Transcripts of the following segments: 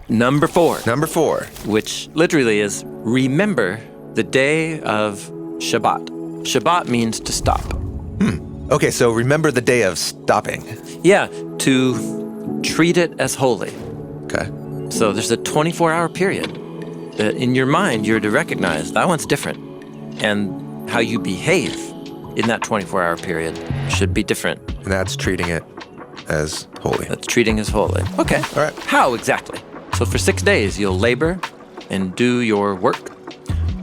Number 4. Number 4. Which literally is remember the day of Shabbat. Shabbat means to stop. Okay, so remember the day of stopping. Yeah, to treat it as holy. Okay. So there's a 24-hour period that in your mind you're to recognize that one's different. And how you behave in that 24-hour period should be different. And that's treating it as holy. That's treating as holy. Okay. All right. How exactly? So for 6 days you'll labor and do your work.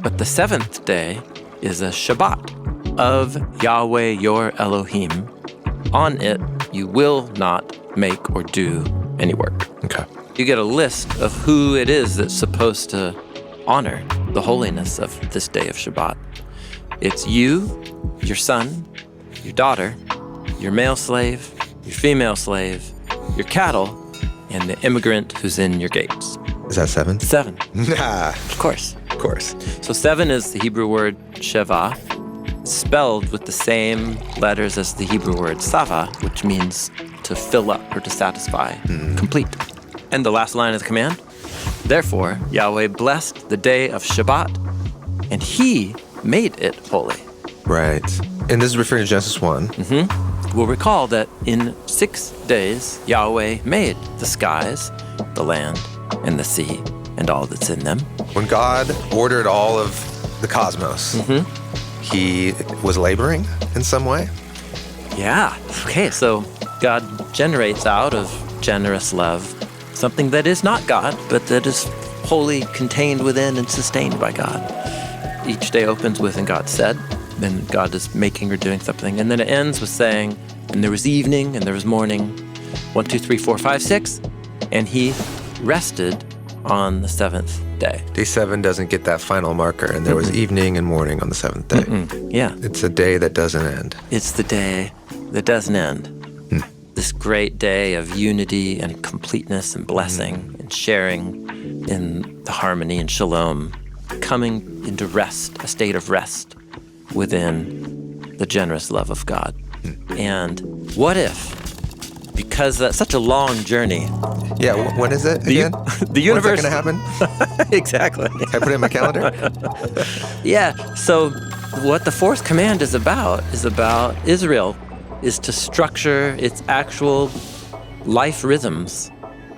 But the 7th day is a Shabbat of Yahweh your Elohim. On it you will not make or do any work. Okay. You get a list of who it is that's supposed to honor the holiness of this day of Shabbat. It's you, your son, your daughter, your male slave, your female slave, your cattle, and the immigrant who's in your gates. Is that 7? 7. Nah, Of course. of course. So 7 is the Hebrew word sheva, spelled with the same letters as the Hebrew word sava, which means to fill up or to satisfy, complete. And the last line of the command, therefore Yahweh blessed the day of Shabbat, and he made it holy. Right. And this is referring to Genesis 1. We'll recall that in 6 days Yahweh made the skies, the land, and the sea, and all that's in them. When God ordered all of the cosmos, he was laboring in some way? Yeah. Okay, so God generates out of generous love something that is not God, but that is wholly contained within and sustained by God. Each day opens with, and God said, then God is making or doing something. And then it ends with saying, and there was evening, and there was morning, 1, 2, 3, 4, 5, 6, and he rested on the 7th day. Day 7 doesn't get that final marker, and there was evening and morning on the 7th day. Yeah. It's a day that doesn't end. It's the day that doesn't end. This great day of unity and completeness and blessing and sharing in the harmony and shalom, coming into rest, a state of rest within the generous love of God. And what if, because that's such a long journey. Yeah, when is it again? The universe. When's that going to happen? Exactly. Can I put it in my calendar? Yeah, so what the 4th command is about Israel, is to structure its actual life rhythms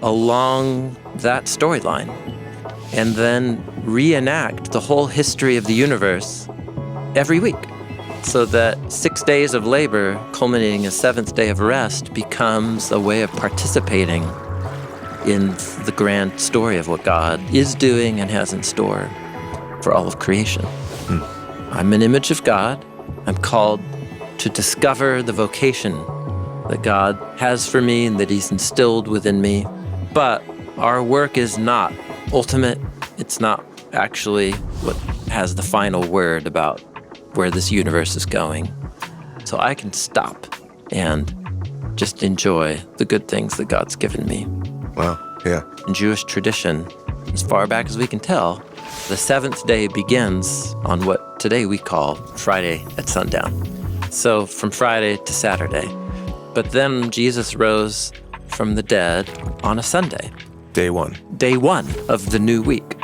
along that storyline and then reenact the whole history of the universe every week so that 6 days of labor culminating a 7th day of rest becomes a way of participating in the grand story of what God is doing and has in store for all of creation. I'm an image of God. I'm called to discover the vocation that God has for me and that he's instilled within me. But our work is not ultimate. It's not actually what has the final word about where this universe is going. So I can stop and just enjoy the good things that God's given me. Wow, yeah. In Jewish tradition, as far back as we can tell, the 7th day begins on what today we call Friday at sundown. So from Friday to Saturday. But then Jesus rose from the dead on a Sunday. Day 1. Day 1 of the new week.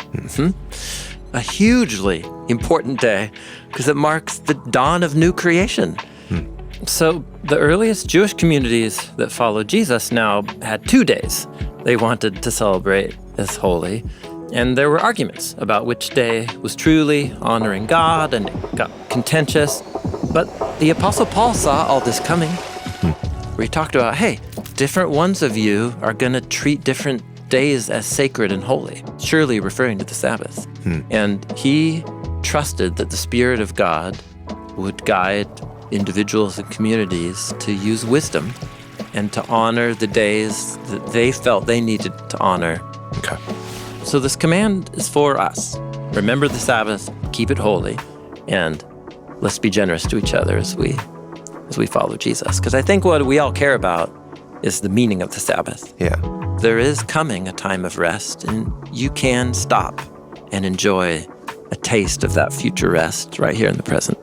A hugely important day because it marks the dawn of new creation. So the earliest Jewish communities that followed Jesus now had 2 days they wanted to celebrate as holy. And there were arguments about which day was truly honoring God, and it got contentious. But the Apostle Paul saw all this coming, where he talked about, hey, different ones of you are going to treat different days as sacred and holy, surely referring to the Sabbath. And he trusted that the Spirit of God would guide individuals and communities to use wisdom and to honor the days that they felt they needed to honor. Okay. So this command is for us. Remember the Sabbath, keep it holy, and let's be generous to each other as we follow Jesus. Because I think what we all care about is the meaning of the Sabbath. Yeah. There is coming a time of rest, and you can stop and enjoy a taste of that future rest right here in the present.